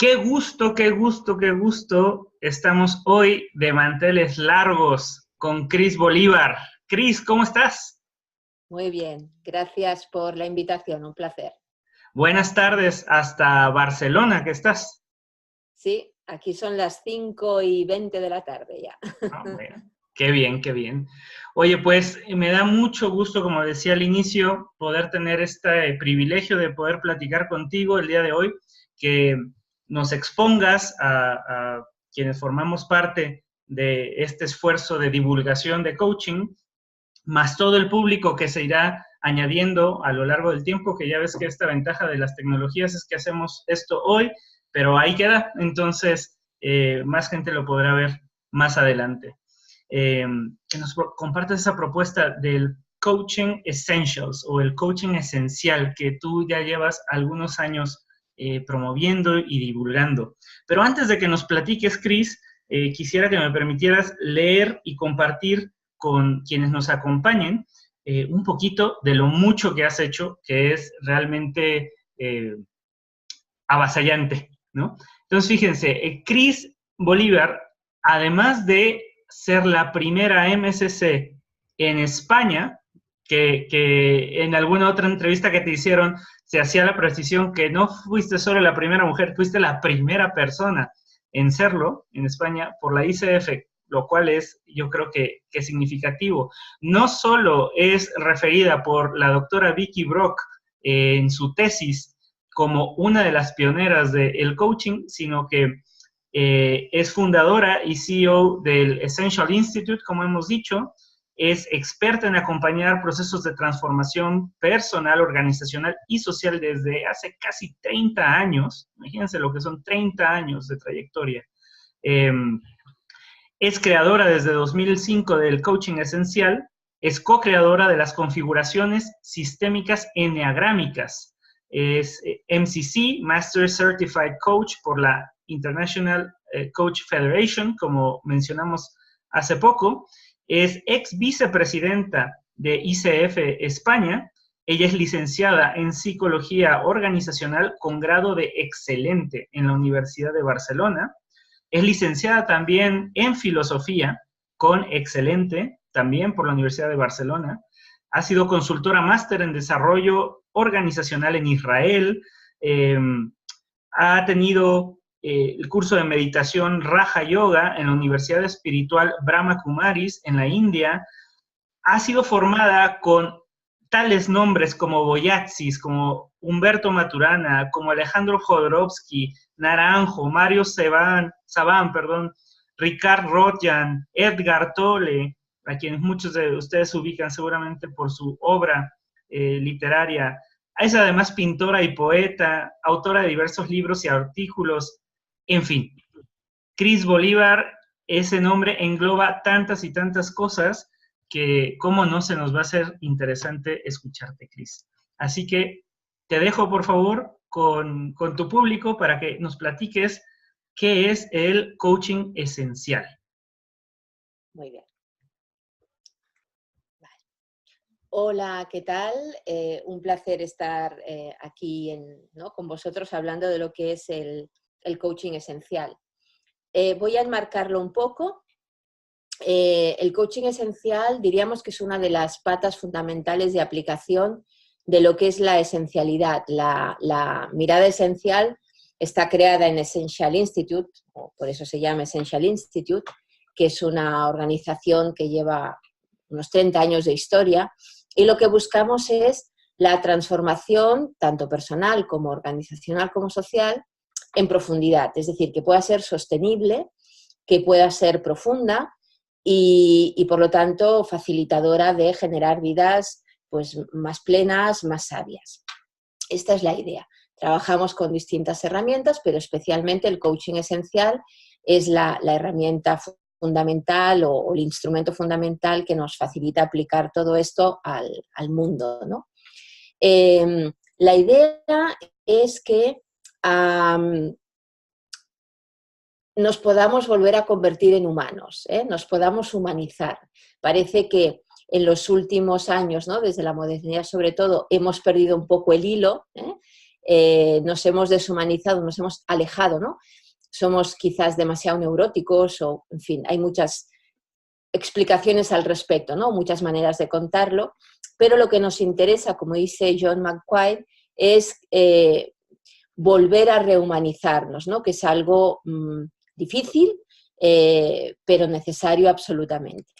Qué gusto, qué gusto, qué gusto. Estamos hoy de manteles largos con Cris Bolívar. Cris, ¿cómo estás? Muy bien, gracias por la invitación, un placer. Buenas tardes hasta Barcelona, ¿qué estás? Sí, aquí son las 5:20 de la tarde ya. Ah, bueno, qué bien, qué bien. Oye, pues me da mucho gusto, como decía al inicio, poder tener este privilegio de poder platicar contigo el día de hoy, que nos expongas a quienes formamos parte de este esfuerzo de divulgación de coaching, más todo el público que se irá añadiendo a lo largo del tiempo, que ya ves que esta ventaja de las tecnologías es que hacemos esto hoy, pero ahí queda, entonces más gente lo podrá ver más adelante. Que nos compartas esa propuesta del Coaching Essentials o el Coaching Esencial que tú ya llevas algunos años promoviendo y divulgando. Pero antes de que nos platiques, Cris, quisiera que me permitieras leer y compartir con quienes nos acompañen un poquito de lo mucho que has hecho, que es realmente avasallante, ¿no? Entonces, fíjense, Cris Bolívar, además de ser la primera MSC en España, que en alguna otra entrevista que te hicieron se hacía la precisión que no fuiste solo la primera mujer, fuiste la primera persona en serlo en España por la ICF, lo cual es, yo creo que significativo. No solo es referida por la doctora Vicky Brock en su tesis como una de las pioneras del coaching, sino que es fundadora y CEO del Essential Institute, como hemos dicho, es experta en acompañar procesos de transformación personal, organizacional y social desde hace casi 30 años. Imagínense lo que son 30 años de trayectoria. Es creadora desde 2005 del Coaching Esencial, es co-creadora de las configuraciones sistémicas enneagrámicas, es MCC, Master Certified Coach por la International Coach Federation, como mencionamos hace poco, es ex vicepresidenta de ICF España, ella es licenciada en Psicología Organizacional con grado de excelente en la Universidad de Barcelona, es licenciada también en Filosofía con excelente también por la Universidad de Barcelona, ha sido consultora máster en Desarrollo Organizacional en Israel, ha tenido el curso de meditación Raja Yoga en la Universidad Espiritual Brahma Kumaris en la India, ha sido formada con tales nombres como Boyatsis, como Humberto Maturana, como Alejandro Jodorowsky, Naranjo, Mario Saban, Ricard Rodjan, Edgar Tolle, a quienes muchos de ustedes ubican seguramente por su obra literaria. Es además pintora y poeta, autora de diversos libros y artículos, en fin. Cris Bolívar, ese nombre engloba tantas y tantas cosas que cómo no se nos va a hacer interesante escucharte, Cris. Así que te dejo, por favor, con tu público para que nos platiques qué es el coaching esencial. Muy bien. Vale. Hola, ¿qué tal? Un placer estar aquí con vosotros hablando de lo que es el coaching esencial. Voy a enmarcarlo un poco. El coaching esencial diríamos que es una de las patas fundamentales de aplicación de lo que es la esencialidad. La mirada esencial está creada en Essential Institute, o por eso se llama Essential Institute, que es una organización que lleva unos 30 años de historia, y lo que buscamos es la transformación, tanto personal como organizacional como social, en profundidad, es decir, que pueda ser sostenible, que pueda ser profunda y por lo tanto facilitadora de generar vidas pues, más plenas, más sabias. Esta es la idea. Trabajamos con distintas herramientas, pero especialmente el coaching esencial es la herramienta fundamental o el instrumento fundamental que nos facilita aplicar todo esto al mundo, ¿no? La idea es que nos podamos volver a convertir en humanos, nos podamos humanizar. Parece que en los últimos años, ¿no? Desde la modernidad sobre todo, hemos perdido un poco el hilo nos hemos deshumanizado, nos hemos alejado, ¿no? Somos quizás demasiado neuróticos o, en fin, hay muchas explicaciones al respecto, ¿no? Muchas maneras de contarlo, pero lo que nos interesa, como dice John McQuaid, es volver a rehumanizarnos, ¿no? Que es algo difícil, pero necesario absolutamente.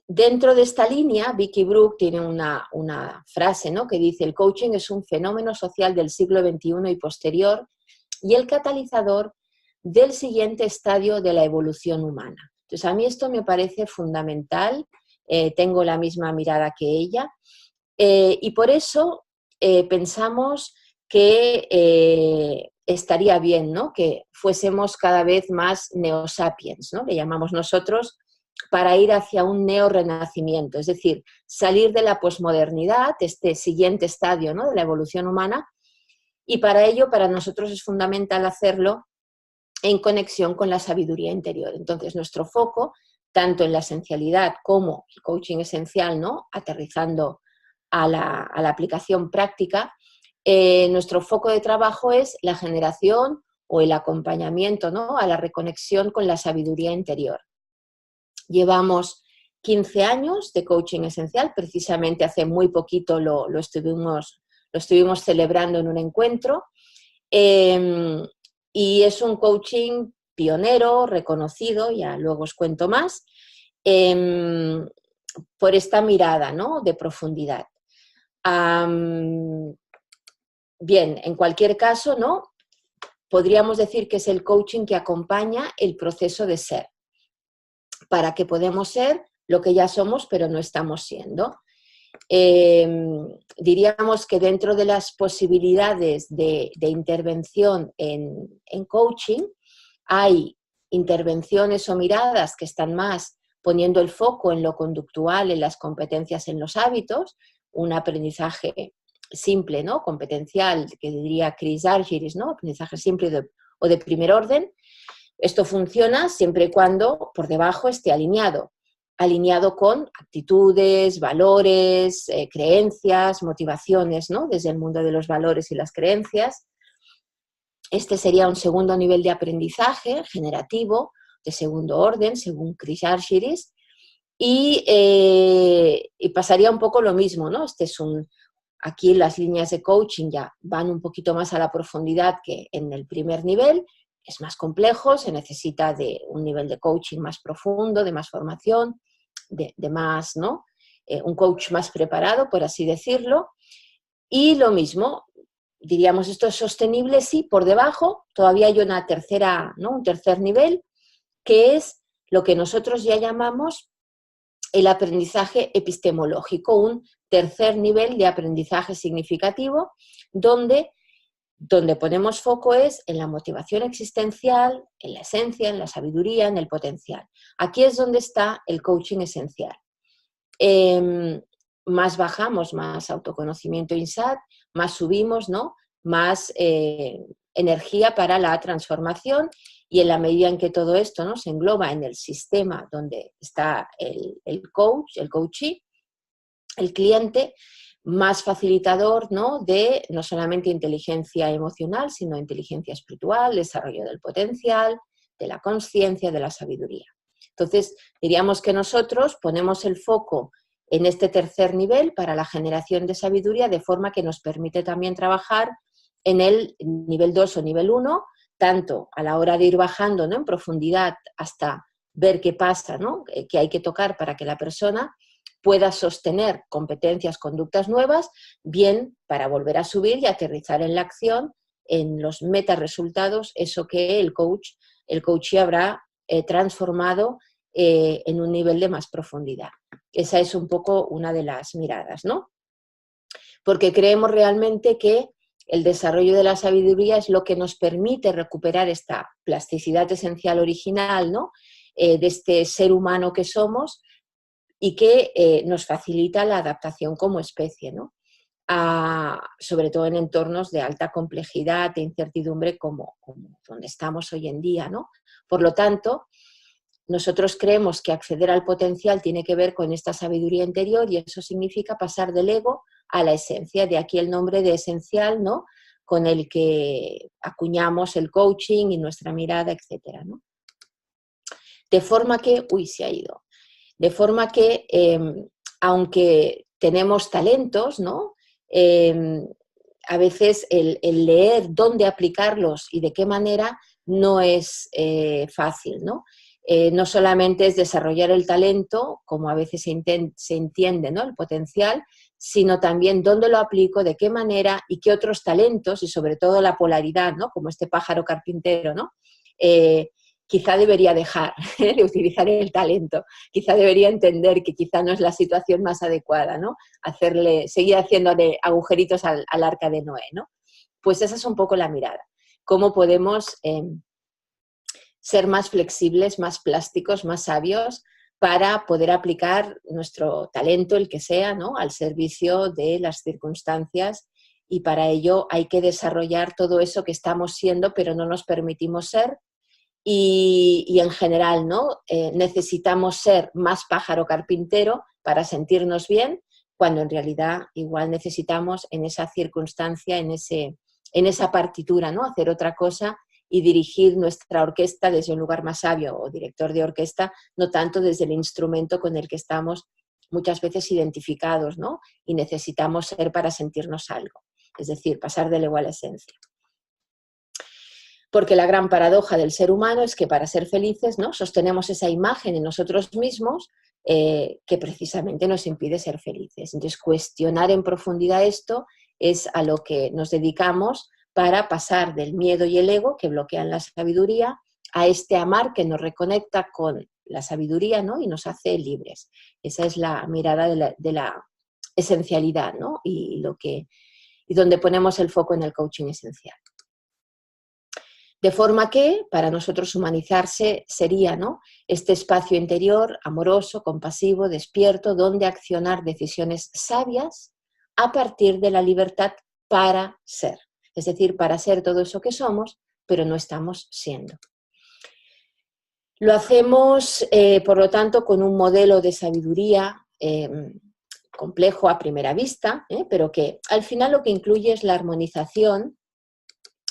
Dentro de esta línea, Vicky Brook tiene una frase, ¿no? Que dice: el coaching es un fenómeno social del siglo XXI y posterior y el catalizador del siguiente estadio de la evolución humana. Entonces, a mí esto me parece fundamental, tengo la misma mirada que ella, y por eso pensamos que estaría bien, ¿no? Que fuésemos cada vez más neosapiens, ¿no? Le llamamos nosotros, para ir hacia un neorrenacimiento, es decir, salir de la posmodernidad, este siguiente estadio, ¿no? De la evolución humana, y para ello, para nosotros es fundamental hacerlo en conexión con la sabiduría interior. Entonces, nuestro foco, tanto en la esencialidad como el coaching esencial, ¿no? Aterrizando a la aplicación práctica, nuestro foco de trabajo es la generación o el acompañamiento, ¿no? A la reconexión con la sabiduría interior. Llevamos 15 años de coaching esencial, precisamente hace muy poquito lo estuvimos celebrando en un encuentro, y es un coaching pionero, reconocido, ya luego os cuento más, por esta mirada, ¿no? De profundidad. Bien, en cualquier caso, ¿no? Podríamos decir que es el coaching que acompaña el proceso de ser, para que podamos ser lo que ya somos, pero no estamos siendo. Diríamos que dentro de las posibilidades de intervención en coaching, hay intervenciones o miradas que están más poniendo el foco en lo conductual, en las competencias, en los hábitos, un aprendizaje simple, ¿no? Competencial, que diría Chris Argyris, ¿no? Aprendizaje simple o de primer orden. Esto funciona siempre y cuando por debajo esté alineado con actitudes, valores, creencias, motivaciones, ¿no? Desde el mundo de los valores y las creencias. Este sería un segundo nivel de aprendizaje generativo, de segundo orden, según Chris Argyris, y pasaría un poco lo mismo, ¿no? Aquí las líneas de coaching ya van un poquito más a la profundidad que en el primer nivel, es más complejo, se necesita de un nivel de coaching más profundo, de más formación, de más, ¿no? Un coach más preparado, por así decirlo. Y lo mismo, diríamos, esto es sostenible, sí, por debajo todavía hay una tercera, ¿no? Un tercer nivel, que es lo que nosotros ya llamamos el aprendizaje epistemológico, un tercer nivel de aprendizaje significativo, donde ponemos foco es en la motivación existencial, en la esencia, en la sabiduría, en el potencial. Aquí es donde está el coaching esencial. Más bajamos, más autoconocimiento INSAT, más subimos, ¿no? Más energía para la transformación, y en la medida en que todo esto, ¿no? Se engloba en el sistema donde está el coach, el coachee, el cliente, más facilitador, ¿no? De no solamente inteligencia emocional, sino inteligencia espiritual, desarrollo del potencial, de la conciencia, de la sabiduría. Entonces, diríamos que nosotros ponemos el foco en este tercer nivel para la generación de sabiduría, de forma que nos permite también trabajar en el nivel 2 o nivel 1, tanto a la hora de ir bajando, ¿no? En profundidad hasta ver qué pasa, ¿no? Que hay que tocar para que la persona pueda sostener competencias, conductas nuevas, bien para volver a subir y aterrizar en la acción, en los meta resultados, eso que el coachee habrá transformado en un nivel de más profundidad. Esa es un poco una de las miradas, ¿no? Porque creemos realmente que el desarrollo de la sabiduría es lo que nos permite recuperar esta plasticidad esencial original, ¿no? De este ser humano que somos, y que nos facilita la adaptación como especie, ¿no? Sobre todo en entornos de alta complejidad e incertidumbre como donde estamos hoy en día, ¿no? Por lo tanto, nosotros creemos que acceder al potencial tiene que ver con esta sabiduría interior, y eso significa pasar del ego a la esencia. De aquí el nombre de esencial, ¿no? Con el que acuñamos el coaching y nuestra mirada, etcétera, ¿no? De forma que, se ha ido. De forma que, aunque tenemos talentos, ¿no? A veces el leer dónde aplicarlos y de qué manera no es fácil, ¿no? No solamente es desarrollar el talento, como a veces se entiende, ¿no? El potencial, sino también dónde lo aplico, de qué manera y qué otros talentos, y sobre todo la polaridad, ¿no? Como este pájaro carpintero, ¿no? Quizá debería dejar de utilizar el talento, quizá debería entender que quizá no es la situación más adecuada, ¿no? Seguir haciéndole agujeritos al arca de Noé, ¿no? Pues esa es un poco la mirada. ¿Cómo podemos ser más flexibles, más plásticos, más sabios para poder aplicar nuestro talento, el que sea, ¿no? Al servicio de las circunstancias? Y para ello hay que desarrollar todo eso que estamos siendo, pero no nos permitimos ser. Y en general, ¿no? Necesitamos ser más pájaro carpintero para sentirnos bien, cuando en realidad igual necesitamos en esa circunstancia, en esa partitura, ¿no? Hacer otra cosa y dirigir nuestra orquesta desde un lugar más sabio, o director de orquesta, no tanto desde el instrumento con el que estamos muchas veces identificados, ¿no? Y necesitamos ser para sentirnos algo, es decir, pasar del ego a la esencia. Porque la gran paradoja del ser humano es que para ser felices, ¿no? Sostenemos esa imagen en nosotros mismos que precisamente nos impide ser felices. Entonces, cuestionar en profundidad esto es a lo que nos dedicamos para pasar del miedo y el ego, que bloquean la sabiduría, a este amar que nos reconecta con la sabiduría, ¿no? Y nos hace libres. Esa es la mirada de la esencialidad, ¿no? Y donde ponemos el foco en el coaching esencial. De forma que para nosotros humanizarse sería, ¿no? Este espacio interior, amoroso, compasivo, despierto, donde accionar decisiones sabias a partir de la libertad para ser. Es decir, para ser todo eso que somos, pero no estamos siendo. Lo hacemos, por lo tanto, con un modelo de sabiduría complejo a primera vista, pero que al final lo que incluye es la armonización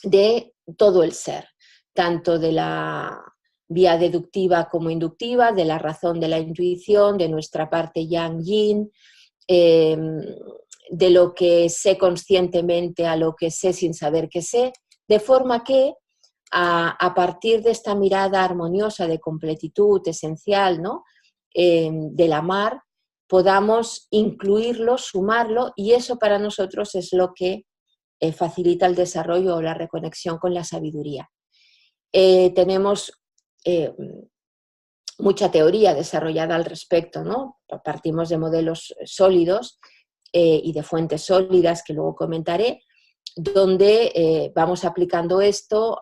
de todo el ser, tanto de la vía deductiva como inductiva, de la razón, de la intuición, de nuestra parte yang-yin, de lo que sé conscientemente a lo que sé sin saber que sé, de forma que a partir de esta mirada armoniosa de completitud esencial, ¿no? Del amar, podamos incluirlo, sumarlo, y eso para nosotros es lo que facilita el desarrollo o la reconexión con la sabiduría. Tenemos mucha teoría desarrollada al respecto, ¿no? Partimos de modelos sólidos y de fuentes sólidas que luego comentaré, donde vamos aplicando esto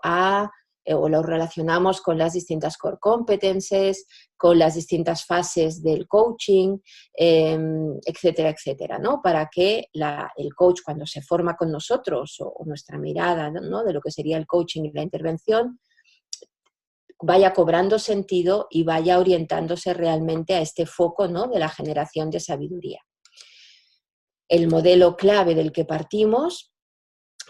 o lo relacionamos con las distintas core competences, con las distintas fases del coaching, etcétera, etcétera, ¿no? Para que el coach, cuando se forma con nosotros, o nuestra mirada, ¿no? De lo que sería el coaching y la intervención, vaya cobrando sentido y vaya orientándose realmente a este foco, ¿no? De la generación de sabiduría. El modelo clave del que partimos,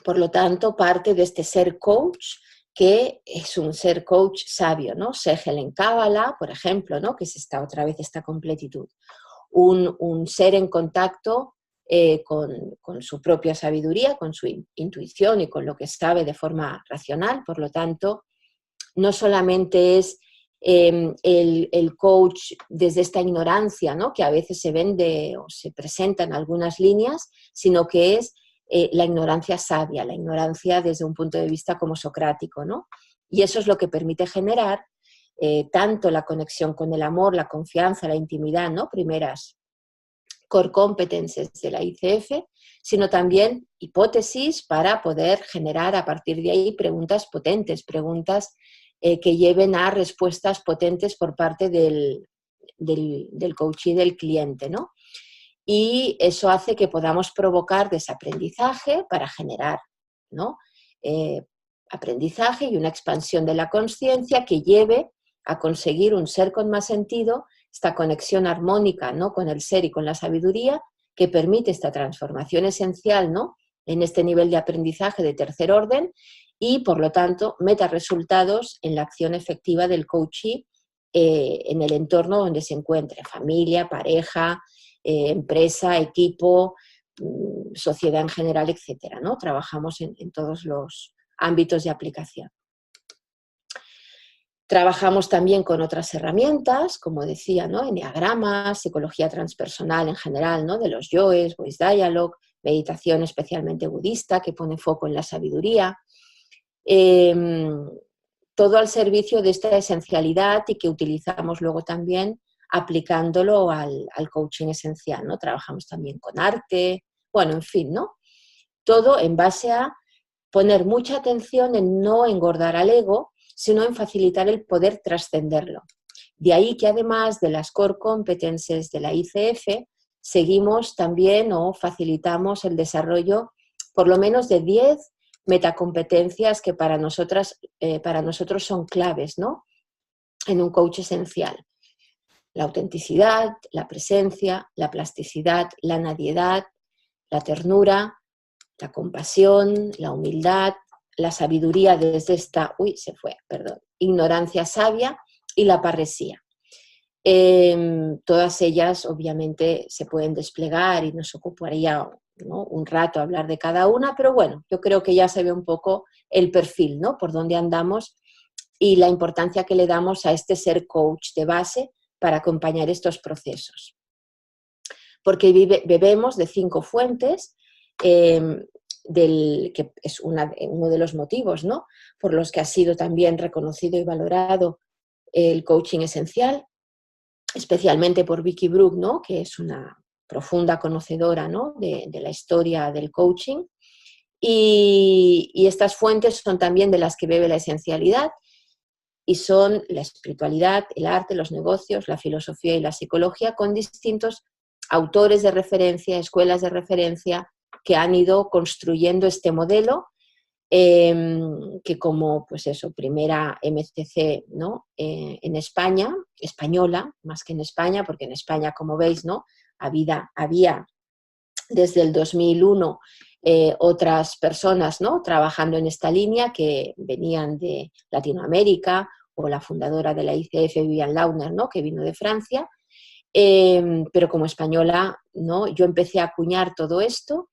por lo tanto, parte de este ser coach, que es un ser coach sabio, ¿no? Segel en Cábala, por ejemplo, ¿no? Que es otra vez esta completitud. Un ser en contacto con su propia sabiduría, con su intuición y con lo que sabe de forma racional. Por lo tanto, no solamente es el coach desde esta ignorancia, ¿no? Que a veces se vende o se presenta en algunas líneas, sino que es la ignorancia sabia, la ignorancia desde un punto de vista como socrático, ¿no? Y eso es lo que permite generar tanto la conexión con el amor, la confianza, la intimidad, ¿no? Primeras core competences de la ICF, sino también hipótesis para poder generar a partir de ahí preguntas potentes, preguntas que lleven a respuestas potentes por parte del coach y del cliente, ¿no? Y eso hace que podamos provocar desaprendizaje para generar, ¿no? Aprendizaje y una expansión de la consciencia que lleve a conseguir un ser con más sentido, esta conexión armónica, ¿no? Con el ser y con la sabiduría, que permite esta transformación esencial, ¿no?, en este nivel de aprendizaje de tercer orden y, por lo tanto, meta resultados en la acción efectiva del coachee en el entorno donde se encuentre, familia, pareja, empresa, equipo, sociedad en general, etcétera, ¿no? Trabajamos en todos los ámbitos de aplicación. Trabajamos también con otras herramientas, como decía, ¿no?, eneagramas, psicología transpersonal en general, ¿no?, de los yoes, voice dialogue, meditación especialmente budista que pone foco en la sabiduría, todo al servicio de esta esencialidad y que utilizamos luego también aplicándolo al coaching esencial, ¿no? Trabajamos también con arte, bueno, en fin, ¿no? Todo en base a poner mucha atención en no engordar al ego, sino en facilitar el poder trascenderlo. De ahí que además de las core competences de la ICF, seguimos también o facilitamos el desarrollo por lo menos de 10 metacompetencias que para nosotros son claves, ¿no?, en un coach esencial. La autenticidad, la presencia, la plasticidad, la nadiedad, la ternura, la compasión, la humildad, la sabiduría desde esta, ignorancia sabia y la parresía. Todas ellas obviamente se pueden desplegar y nos ocuparía, ¿no?, un rato hablar de cada una, pero bueno, yo creo que ya se ve un poco el perfil, ¿no?, por dónde andamos y la importancia que le damos a este ser coach de base para acompañar estos procesos. Porque bebemos de 5 fuentes, que es uno de los motivos, ¿no?, por los que ha sido también reconocido y valorado el coaching esencial, especialmente por Vicky Brook, ¿no?, que es una profunda conocedora, ¿no?, de la historia del coaching. Y estas fuentes son también de las que bebe la esencialidad y son la espiritualidad, el arte, los negocios, la filosofía y la psicología, con distintos autores de referencia, escuelas de referencia que han ido construyendo este modelo que como, pues eso, primera MCC, ¿no?, en España, española, más que en España, porque en España, como veis, ¿no?, había desde el 2001 otras personas, ¿no?, trabajando en esta línea que venían de Latinoamérica, o la fundadora de la ICF, Vivian Launer, ¿no?, que vino de Francia, pero como española, ¿no?, yo empecé a acuñar todo esto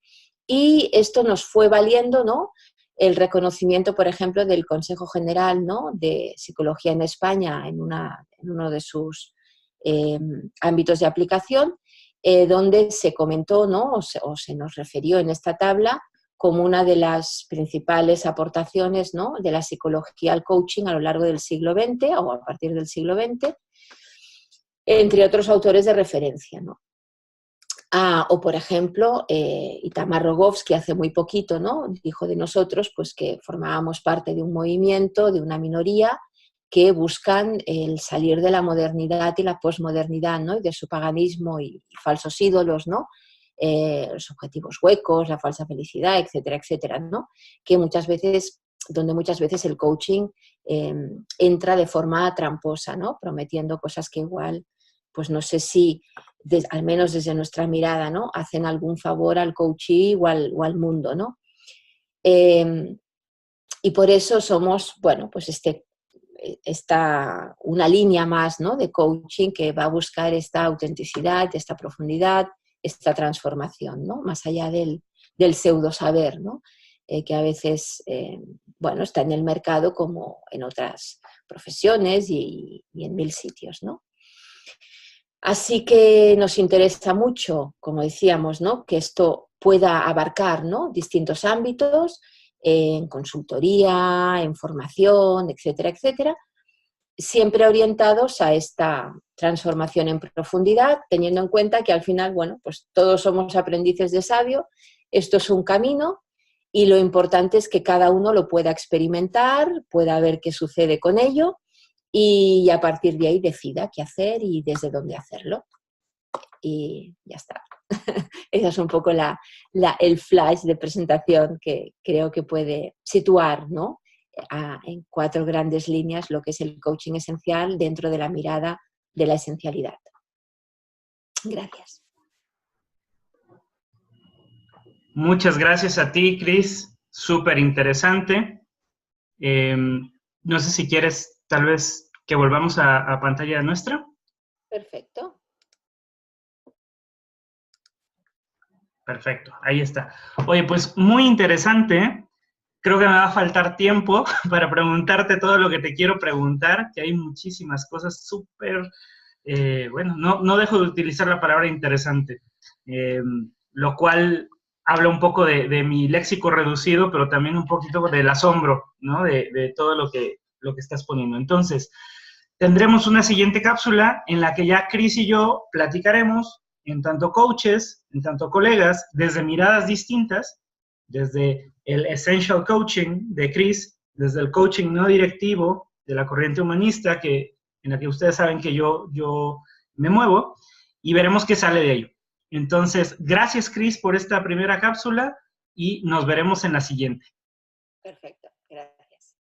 y esto nos fue valiendo, ¿no?, el reconocimiento, por ejemplo, del Consejo General, ¿no?, de Psicología en España en uno de sus ámbitos de aplicación, donde se comentó, ¿no?, o se nos refirió en esta tabla como una de las principales aportaciones, ¿no?, de la psicología al coaching a lo largo del siglo XX o a partir del siglo XX, entre otros autores de referencia, ¿no? O, por ejemplo, Itamar Rogovski hace muy poquito, ¿no?, dijo de nosotros pues, que formábamos parte de un movimiento, de una minoría, que buscan el salir de la modernidad y la posmodernidad, ¿no?, y de su paganismo y falsos ídolos, ¿no?, los objetivos huecos, la falsa felicidad, etcétera, etcétera, ¿no?, donde muchas veces el coaching entra de forma tramposa, ¿no?, prometiendo cosas que igual, pues no sé si, al menos desde nuestra mirada, ¿no?, hacen algún favor al coachee o al mundo, ¿no? Y por eso somos, bueno, pues una línea más, ¿no?, de coaching que va a buscar esta autenticidad, esta profundidad, esta transformación, ¿no?, más allá del pseudo saber, ¿no?, que a veces, bueno, está en el mercado como en otras profesiones y en 1000 sitios, ¿no? Así que nos interesa mucho, como decíamos, ¿no?, que esto pueda abarcar, ¿no?, distintos ámbitos, en consultoría, en formación, etcétera, etcétera, siempre orientados a esta transformación en profundidad, teniendo en cuenta que al final, bueno, pues todos somos aprendices de sabio, esto es un camino y lo importante es que cada uno lo pueda experimentar, pueda ver qué sucede con ello y a partir de ahí decida qué hacer y desde dónde hacerlo. Y ya está. Ese es un poco el flash de presentación que creo que puede situar, ¿no?, en 4 grandes líneas lo que es el coaching esencial dentro de la mirada de la esencialidad. Gracias. Muchas gracias a ti, Cris. Súper interesante. No sé si quieres, tal vez, que volvamos a pantalla nuestra. Perfecto. Perfecto, ahí está. Oye, pues muy interesante. Creo que me va a faltar tiempo para preguntarte todo lo que te quiero preguntar, que hay muchísimas cosas súper, bueno, no dejo de utilizar la palabra interesante, lo cual habla un poco de mi léxico reducido, pero también un poquito del asombro, ¿no? De todo lo que estás poniendo. Entonces, tendremos una siguiente cápsula en la que ya Cris y yo platicaremos en tanto coaches, en tanto colegas, desde miradas distintas, desde el Essential Coaching de Cris, desde el coaching no directivo de la corriente humanista, en la que ustedes saben que yo me muevo, y veremos qué sale de ello. Entonces, gracias, Cris, por esta primera cápsula y nos veremos en la siguiente. Perfecto, gracias.